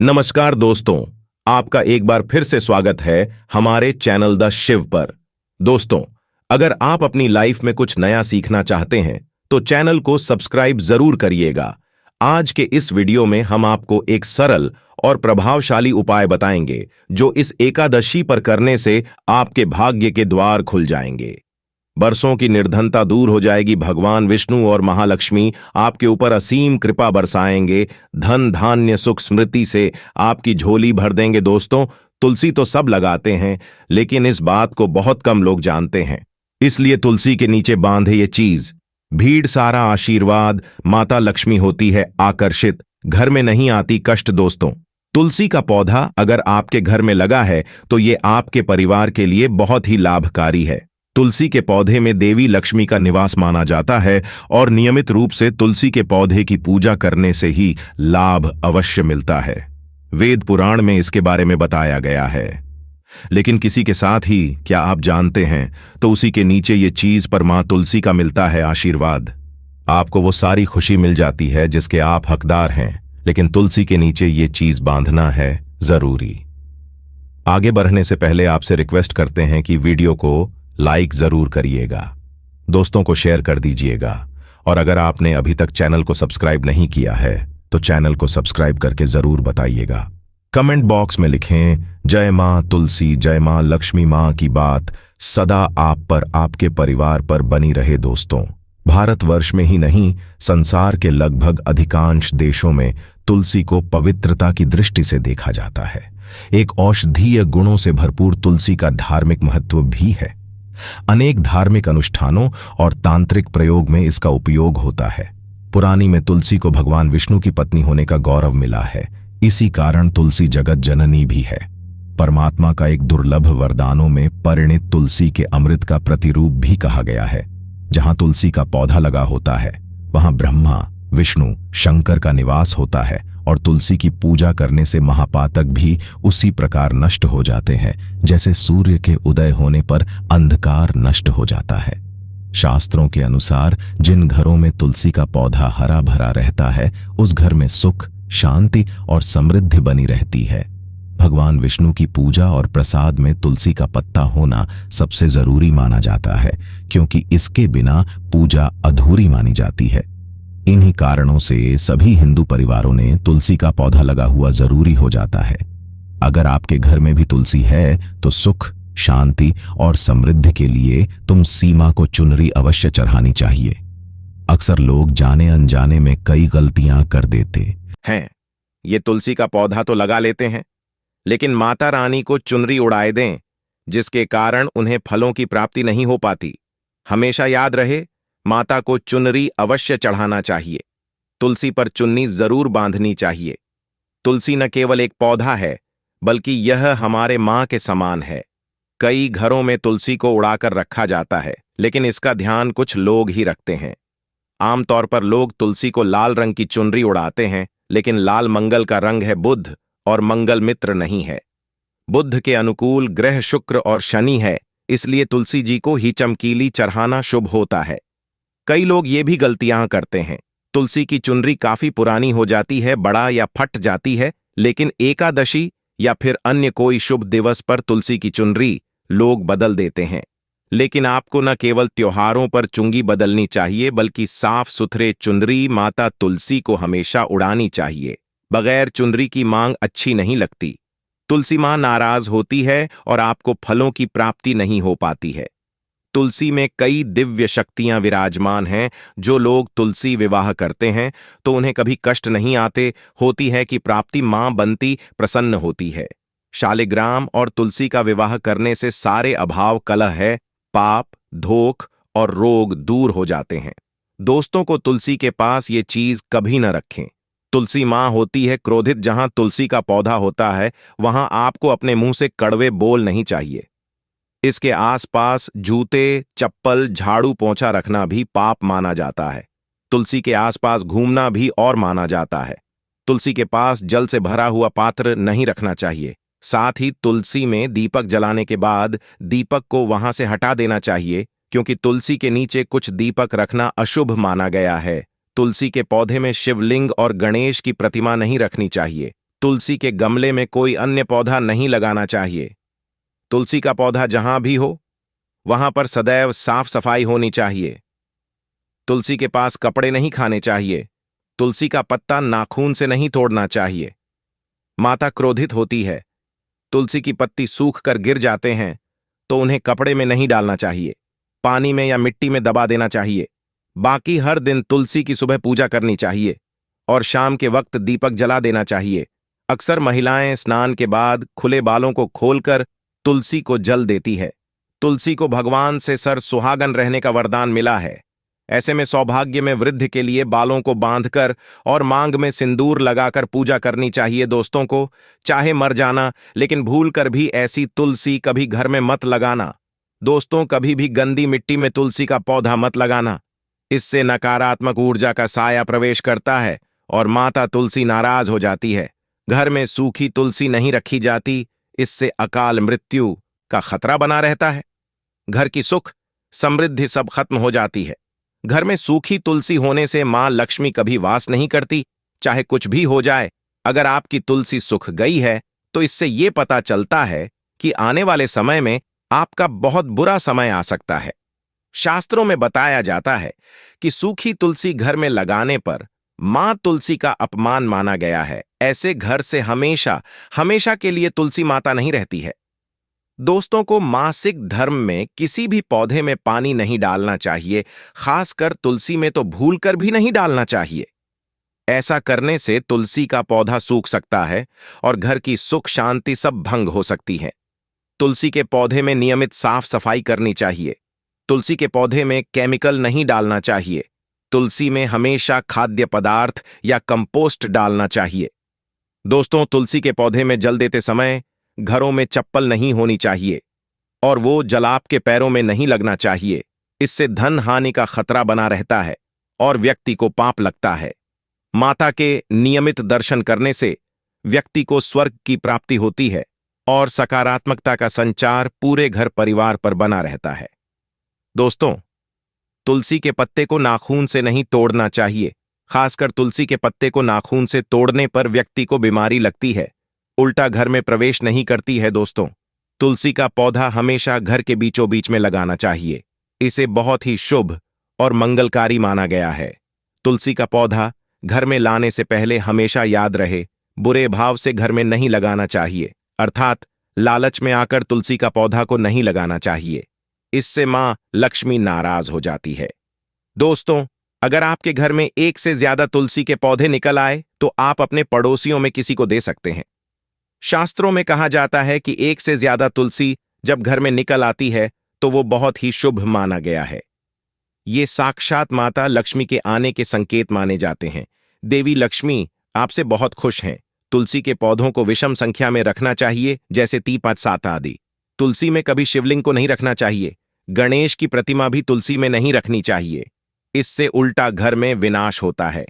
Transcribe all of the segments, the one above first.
नमस्कार दोस्तों, आपका एक बार फिर से स्वागत है हमारे चैनल द शिव पर। दोस्तों, अगर आप अपनी लाइफ में कुछ नया सीखना चाहते हैं तो चैनल को सब्सक्राइब जरूर करिएगा। आज के इस वीडियो में हम आपको एक सरल और प्रभावशाली उपाय बताएंगे जो इस एकादशी पर करने से आपके भाग्य के द्वार खुल जाएंगे। बरसों की निर्धनता दूर हो जाएगी। भगवान विष्णु और महालक्ष्मी आपके ऊपर असीम कृपा बरसाएंगे। धन धान्य सुख स्मृति से आपकी झोली भर देंगे। दोस्तों, तुलसी तो सब लगाते हैं, लेकिन इस बात को बहुत कम लोग जानते हैं। इसलिए तुलसी के नीचे बांधे ये चीज। भीड़ सारा आशीर्वाद, माता लक्ष्मी होती है आकर्षित, घर में नहीं आती कष्ट। दोस्तों, तुलसी का पौधा अगर आपके घर में लगा है तो ये आपके परिवार के लिए बहुत ही लाभकारी है। तुलसी के पौधे में देवी लक्ष्मी का निवास माना जाता है और नियमित रूप से तुलसी के पौधे की पूजा करने से ही लाभ अवश्य मिलता है। वेद पुराण में इसके बारे में बताया गया है। लेकिन किसी के साथ ही क्या आप जानते हैं, तो उसी के नीचे ये चीज पर मां तुलसी का मिलता है आशीर्वाद। आपको वो सारी खुशी मिल जाती है जिसके आप हकदार हैं, लेकिन तुलसी के नीचे ये चीज बांधना है जरूरी। आगे बढ़ने से पहले आपसे रिक्वेस्ट करते हैं कि वीडियो को लाइक जरूर करिएगा, दोस्तों को शेयर कर दीजिएगा, और अगर आपने अभी तक चैनल को सब्सक्राइब नहीं किया है तो चैनल को सब्सक्राइब करके जरूर बताइएगा। कमेंट बॉक्स में लिखें, जय मां तुलसी, जय मां लक्ष्मी। मां की बात सदा आप पर, आपके परिवार पर बनी रहे। दोस्तों, भारतवर्ष में ही नहीं, संसार के लगभग अधिकांश देशों में तुलसी को पवित्रता की दृष्टि से देखा जाता है। एक औषधीय गुणों से भरपूर तुलसी का धार्मिक महत्व भी है। अनेक धार्मिक अनुष्ठानों और तांत्रिक प्रयोग में इसका उपयोग होता है। पुरानी में तुलसी को भगवान विष्णु की पत्नी होने का गौरव मिला है। इसी कारण तुलसी जगत जननी भी है। परमात्मा का एक दुर्लभ वरदानों में परिणित तुलसी के अमृत का प्रतिरूप भी कहा गया है। जहां तुलसी का पौधा लगा होता है वहां ब्रह्मा, विष्णु, शंकर का निवास होता है, और तुलसी की पूजा करने से महापातक भी उसी प्रकार नष्ट हो जाते हैं जैसे सूर्य के उदय होने पर अंधकार नष्ट हो जाता है। शास्त्रों के अनुसार जिन घरों में तुलसी का पौधा हरा भरा रहता है उस घर में सुख, शांति और समृद्धि बनी रहती है। भगवान विष्णु की पूजा और प्रसाद में तुलसी का पत्ता होना सबसे जरूरी माना जाता है, क्योंकि इसके बिना पूजा अधूरी मानी जाती है। इन्हीं कारणों से सभी हिंदू परिवारों ने तुलसी का पौधा लगा हुआ जरूरी हो जाता है। अगर आपके घर में भी तुलसी है तो सुख, शांति और समृद्धि के लिए तुम सीमा को चुनरी अवश्य चढ़ानी चाहिए। अक्सर लोग जाने अनजाने में कई गलतियां कर देते हैं। ये तुलसी का पौधा तो लगा लेते हैं, लेकिन माता रानी को चुनरी उड़ाए दें, जिसके कारण उन्हें फलों की प्राप्ति नहीं हो पाती। हमेशा याद रहे, माता को चुनरी अवश्य चढ़ाना चाहिए। तुलसी पर चुन्नी जरूर बांधनी चाहिए। तुलसी न केवल एक पौधा है, बल्कि यह हमारे मां के समान है। कई घरों में तुलसी को उड़ाकर रखा जाता है, लेकिन इसका ध्यान कुछ लोग ही रखते हैं। आमतौर पर लोग तुलसी को लाल रंग की चुनरी उड़ाते हैं, लेकिन लाल मंगल का रंग है बुध, और मंगल मित्र नहीं है। बुध के अनुकूल ग्रह शुक्र और शनि है, इसलिए तुलसी जी को ही चमकीली चढ़ाना शुभ होता है। कई लोग ये भी गलतियां करते हैं। तुलसी की चुनरी काफी पुरानी हो जाती है, बड़ा या फट जाती है, लेकिन एकादशी या फिर अन्य कोई शुभ दिवस पर तुलसी की चुनरी लोग बदल देते हैं। लेकिन आपको न केवल त्योहारों पर चुंगी बदलनी चाहिए, बल्कि साफ सुथरे चुनरी माता तुलसी को हमेशा उड़ानी चाहिए। बगैर चुनरी की मांग अच्छी नहीं लगती। तुलसी मां नाराज होती है और आपको फलों की प्राप्ति नहीं हो पाती है। तुलसी में कई दिव्य शक्तियां विराजमान हैं। जो लोग तुलसी विवाह करते हैं तो उन्हें कभी कष्ट नहीं आते। होती है कि प्राप्ति मां बनती प्रसन्न होती है। शालिग्राम और तुलसी का विवाह करने से सारे अभाव, कलह है, पाप, धोख और रोग दूर हो जाते हैं। दोस्तों को तुलसी के पास ये चीज कभी न रखें। तुलसी मां होती है क्रोधित। जहां तुलसी का पौधा होता है वहां आपको अपने मुंह से कड़वे बोल नहीं चाहिए। इसके आसपास जूते, चप्पल, झाड़ू, पोंछा रखना भी पाप माना जाता है। तुलसी के आसपास घूमना भी और माना जाता है। तुलसी के पास जल से भरा हुआ पात्र नहीं रखना चाहिए। साथ ही तुलसी में दीपक जलाने के बाद दीपक को वहां से हटा देना चाहिए, क्योंकि तुलसी के नीचे कुछ दीपक रखना अशुभ माना गया है। तुलसी के पौधे में शिवलिंग और गणेश की प्रतिमा नहीं रखनी चाहिए। तुलसी के गमले में कोई अन्य पौधा नहीं लगाना चाहिए। तुलसी का पौधा जहां भी हो वहां पर सदैव साफ सफाई होनी चाहिए। तुलसी के पास कपड़े नहीं खाने चाहिए। तुलसी का पत्ता नाखून से नहीं तोड़ना चाहिए। माता क्रोधित होती है। तुलसी की पत्ती सूख कर गिर जाते हैं तो उन्हें कपड़े में नहीं डालना चाहिए, पानी में या मिट्टी में दबा देना चाहिए। बाकी हर दिन तुलसी की सुबह पूजा करनी चाहिए और शाम के वक्त दीपक जला देना चाहिए। अक्सर महिलाएं स्नान के बाद खुले बालों को खोलकर तुलसी को जल देती है। तुलसी को भगवान से सर सुहागन रहने का वरदान मिला है। ऐसे में सौभाग्य में वृद्धि के लिए बालों को बांधकर और मांग में सिंदूर लगाकर पूजा करनी चाहिए। दोस्तों को चाहे मर जाना, लेकिन भूल कर भी ऐसी तुलसी कभी घर में मत लगाना। दोस्तों, कभी भी गंदी मिट्टी में तुलसी का पौधा मत लगाना। इससे नकारात्मक ऊर्जा का साया प्रवेश करता है और माता तुलसी नाराज हो जाती है। घर में सूखी तुलसी नहीं रखी जाती, इससे अकाल मृत्यु का खतरा बना रहता है। घर की सुख समृद्धि सब खत्म हो जाती है। घर में सूखी तुलसी होने से मां लक्ष्मी कभी वास नहीं करती। चाहे कुछ भी हो जाए, अगर आपकी तुलसी सूख गई है तो इससे यह पता चलता है कि आने वाले समय में आपका बहुत बुरा समय आ सकता है। शास्त्रों में बताया जाता है कि सूखी तुलसी घर में लगाने पर मां तुलसी का अपमान माना गया है। ऐसे घर से हमेशा हमेशा के लिए तुलसी माता नहीं रहती है। दोस्तों को मासिक धर्म में किसी भी पौधे में पानी नहीं डालना चाहिए, खासकर तुलसी में तो भूलकर भी नहीं डालना चाहिए। ऐसा करने से तुलसी का पौधा सूख सकता है और घर की सुख शांति सब भंग हो सकती है। तुलसी के पौधे में नियमित साफ सफाई करनी चाहिए। तुलसी के पौधे में केमिकल नहीं डालना चाहिए। तुलसी में हमेशा खाद्य पदार्थ या कंपोस्ट डालना चाहिए। दोस्तों, तुलसी के पौधे में जल देते समय घरों में चप्पल नहीं होनी चाहिए और वो जलाप के पैरों में नहीं लगना चाहिए। इससे धन हानि का खतरा बना रहता है और व्यक्ति को पाप लगता है। माता के नियमित दर्शन करने से व्यक्ति को स्वर्ग की प्राप्ति होती है और सकारात्मकता का संचार पूरे घर परिवार पर बना रहता है। दोस्तों, तुलसी के पत्ते को नाखून से नहीं तोड़ना चाहिए। खासकर तुलसी के पत्ते को नाखून से तोड़ने पर व्यक्ति को बीमारी लगती है, उल्टा घर में प्रवेश नहीं करती है। दोस्तों, तुलसी का पौधा हमेशा घर के बीचों बीच में लगाना चाहिए। इसे बहुत ही शुभ और मंगलकारी माना गया है। तुलसी का पौधा घर में लाने से पहले हमेशा याद रहे, बुरे भाव से घर में नहीं लगाना चाहिए, अर्थात लालच में आकर तुलसी का पौधा को नहीं लगाना चाहिए। इससे मां लक्ष्मी नाराज हो जाती है। दोस्तों, अगर आपके घर में एक से ज्यादा तुलसी के पौधे निकल आए तो आप अपने पड़ोसियों में किसी को दे सकते हैं। शास्त्रों में कहा जाता है कि एक से ज्यादा तुलसी जब घर में निकल आती है तो वो बहुत ही शुभ माना गया है। ये साक्षात माता लक्ष्मी के आने के संकेत माने जाते हैं। देवी लक्ष्मी आपसे बहुत खुश हैं। तुलसी के पौधों को विषम संख्या में रखना चाहिए, जैसे 3, 5, 7 आदि। तुलसी में कभी शिवलिंग को नहीं रखना चाहिए। गणेश की प्रतिमा भी तुलसी में नहीं रखनी चाहिए। इससे उल्टा घर में विनाश होता है।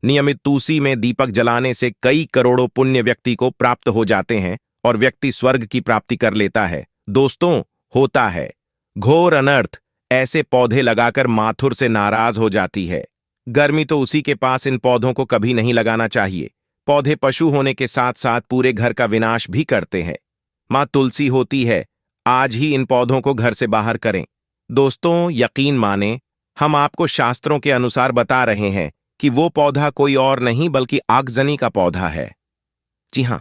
नियमित तुलसी में दीपक जलाने से कई करोड़ों पुण्य व्यक्ति को प्राप्त हो जाते हैं और व्यक्ति स्वर्ग की प्राप्ति कर लेता है। दोस्तों, होता है घोर अनर्थ ऐसे पौधे लगाकर माथुर से नाराज हो जाती है। गर्मी तो उसी के पास इन पौधों को कभी नहीं लगाना चाहिए। पौधे पशु होने के साथ साथ पूरे घर का विनाश भी करते हैं। मां तुलसी होती है, आज ही इन पौधों को घर से बाहर करें। दोस्तों, यकीन माने, हम आपको शास्त्रों के अनुसार बता रहे हैं कि वो पौधा कोई और नहीं बल्कि आगजनी का पौधा है। जी हां,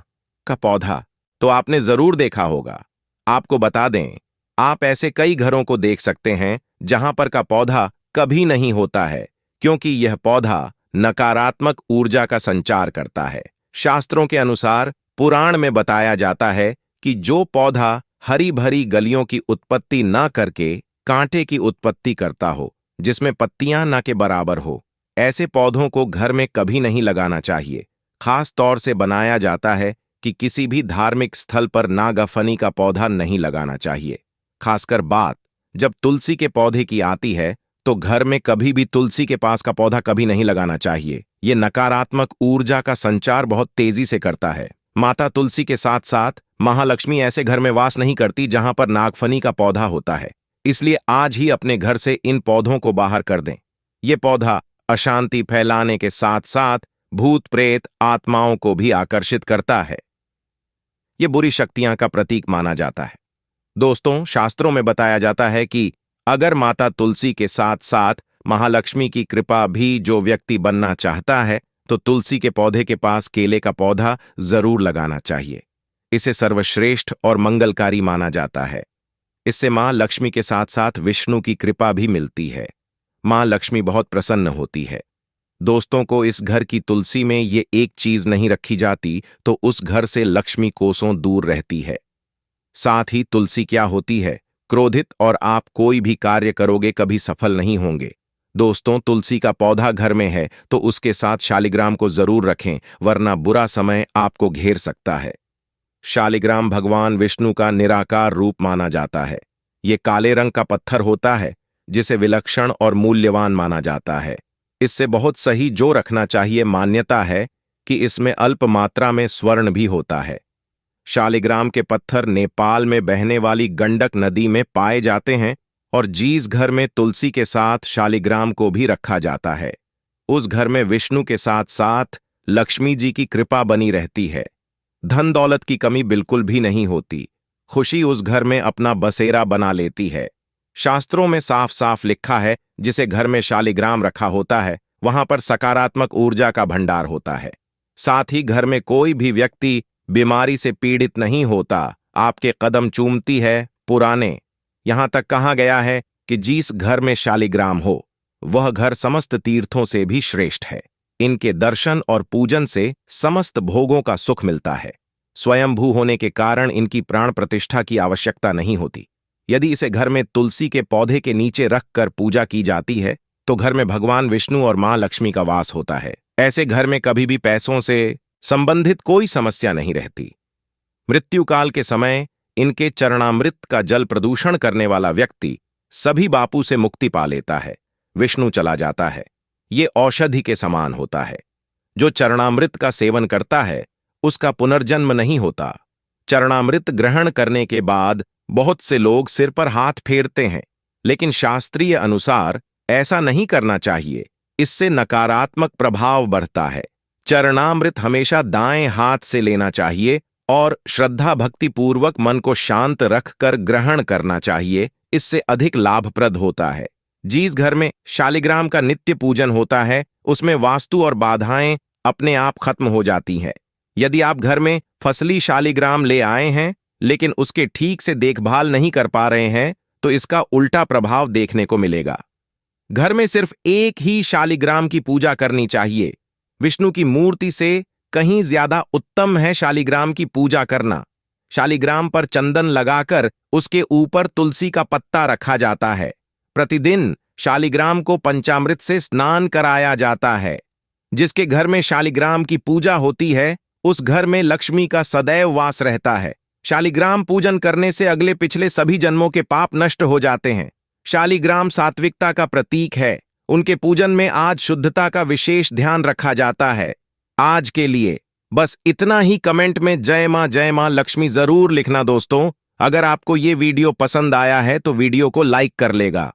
का पौधा तो आपने जरूर देखा होगा। आपको बता दें, आप ऐसे कई घरों को देख सकते हैं जहां पर का पौधा कभी नहीं होता है, क्योंकि यह पौधा नकारात्मक ऊर्जा का संचार करता है। शास्त्रों के अनुसार पुराण में बताया जाता है कि जो पौधा हरी भरी गलियों की उत्पत्ति न करके कांटे की उत्पत्ति करता हो, जिसमें पत्तियां न के बराबर हो, ऐसे पौधों को घर में कभी नहीं लगाना चाहिए। खास तौर से बनाया जाता है कि किसी भी धार्मिक स्थल पर नागफनी का पौधा नहीं लगाना चाहिए। खासकर बात जब तुलसी के पौधे की आती है तो घर में कभी भी तुलसी के पास का पौधा कभी नहीं लगाना चाहिए। ये नकारात्मक ऊर्जा का संचार बहुत तेजी से करता है। माता तुलसी के साथ साथ महालक्ष्मी ऐसे घर में वास नहीं करती जहां पर नागफनी का पौधा होता है। इसलिए आज ही अपने घर से इन पौधों को बाहर कर दें। ये पौधा अशांति फैलाने के साथ साथ भूत प्रेत आत्माओं को भी आकर्षित करता है। ये बुरी शक्तियां का प्रतीक माना जाता है। दोस्तों, शास्त्रों में बताया जाता है कि अगर माता तुलसी के साथ साथ महालक्ष्मी की कृपा भी जो व्यक्ति बनना चाहता है तो तुलसी के पौधे के पास केले का पौधा जरूर लगाना चाहिए। इसे सर्वश्रेष्ठ और मंगलकारी माना जाता है। इससे मां लक्ष्मी के साथ साथ विष्णु की कृपा भी मिलती है। मां लक्ष्मी बहुत प्रसन्न होती है। दोस्तों को इस घर की तुलसी में ये एक चीज नहीं रखी जाती तो उस घर से लक्ष्मी कोसों दूर रहती है। साथ ही तुलसी क्या होती है? क्रोधित, और आप कोई भी कार्य करोगे कभी सफल नहीं होंगे। दोस्तों, तुलसी का पौधा घर में है तो उसके साथ शालिग्राम को जरूर रखें, वरना बुरा समय आपको घेर सकता है। शालिग्राम भगवान विष्णु का निराकार रूप माना जाता है। ये काले रंग का पत्थर होता है जिसे विलक्षण और मूल्यवान माना जाता है। इससे बहुत सही जो रखना चाहिए। मान्यता है कि इसमें अल्प मात्रा में स्वर्ण भी होता है। शालिग्राम के पत्थर नेपाल में बहने वाली गंडक नदी में पाए जाते हैं और जिस घर में तुलसी के साथ शालिग्राम को भी रखा जाता है उस घर में विष्णु के साथ साथ लक्ष्मी जी की कृपा बनी रहती है। धन दौलत की कमी बिल्कुल भी नहीं होती। खुशी उस घर में अपना बसेरा बना लेती है। शास्त्रों में साफ साफ लिखा है, जिसे घर में शालिग्राम रखा होता है वहां पर सकारात्मक ऊर्जा का भंडार होता है। साथ ही घर में कोई भी व्यक्ति बीमारी से पीड़ित नहीं होता। आपके कदम चूमती है। पुराने यहां तक कहा गया है कि जिस घर में शालिग्राम हो वह घर समस्त तीर्थों से भी श्रेष्ठ है। इनके दर्शन और पूजन से समस्त भोगों का सुख मिलता है। स्वयंभू होने के कारण इनकी प्राण प्रतिष्ठा की आवश्यकता नहीं होती। यदि इसे घर में तुलसी के पौधे के नीचे रखकर पूजा की जाती है तो घर में भगवान विष्णु और मां लक्ष्मी का वास होता है। ऐसे घर में कभी भी पैसों से संबंधित कोई समस्या नहीं रहती। मृत्यु काल के समय इनके चरणामृत का जल प्रदूषण करने वाला व्यक्ति सभी बापू से मुक्ति पा लेता है, विष्णु चला जाता है। ये औषधि के समान होता है। जो चरणामृत का सेवन करता है उसका पुनर्जन्म नहीं होता। चरणामृत ग्रहण करने के बाद बहुत से लोग सिर पर हाथ फेरते हैं, लेकिन शास्त्रीय अनुसार ऐसा नहीं करना चाहिए। इससे नकारात्मक प्रभाव बढ़ता है। चरणामृत हमेशा दाएं हाथ से लेना चाहिए और श्रद्धा भक्ति पूर्वक मन को शांत रखकर ग्रहण करना चाहिए। इससे अधिक लाभप्रद होता है। जिस घर में शालिग्राम का नित्य पूजन होता है उसमें वास्तु और बाधाएं अपने आप खत्म हो जाती हैं। यदि आप घर में फसली शालिग्राम ले आए हैं लेकिन उसके ठीक से देखभाल नहीं कर पा रहे हैं तो इसका उल्टा प्रभाव देखने को मिलेगा। घर में सिर्फ एक ही शालिग्राम की पूजा करनी चाहिए। विष्णु की मूर्ति से कहीं ज्यादा उत्तम है शालिग्राम की पूजा करना। शालिग्राम पर चंदन लगाकर उसके ऊपर तुलसी का पत्ता रखा जाता है। प्रतिदिन शालिग्राम को पंचामृत से स्नान कराया जाता है। जिसके घर में शालिग्राम की पूजा होती है उस घर में लक्ष्मी का सदैव वास रहता है। शालिग्राम पूजन करने से अगले पिछले सभी जन्मों के पाप नष्ट हो जाते हैं। शालिग्राम सात्विकता का प्रतीक है। उनके पूजन में आज शुद्धता का विशेष ध्यान रखा जाता है। आज के लिए बस इतना ही। कमेंट में जय मां लक्ष्मी जरूर लिखना दोस्तों। अगर आपको ये वीडियो पसंद आया है तो वीडियो को लाइक कर लेगा।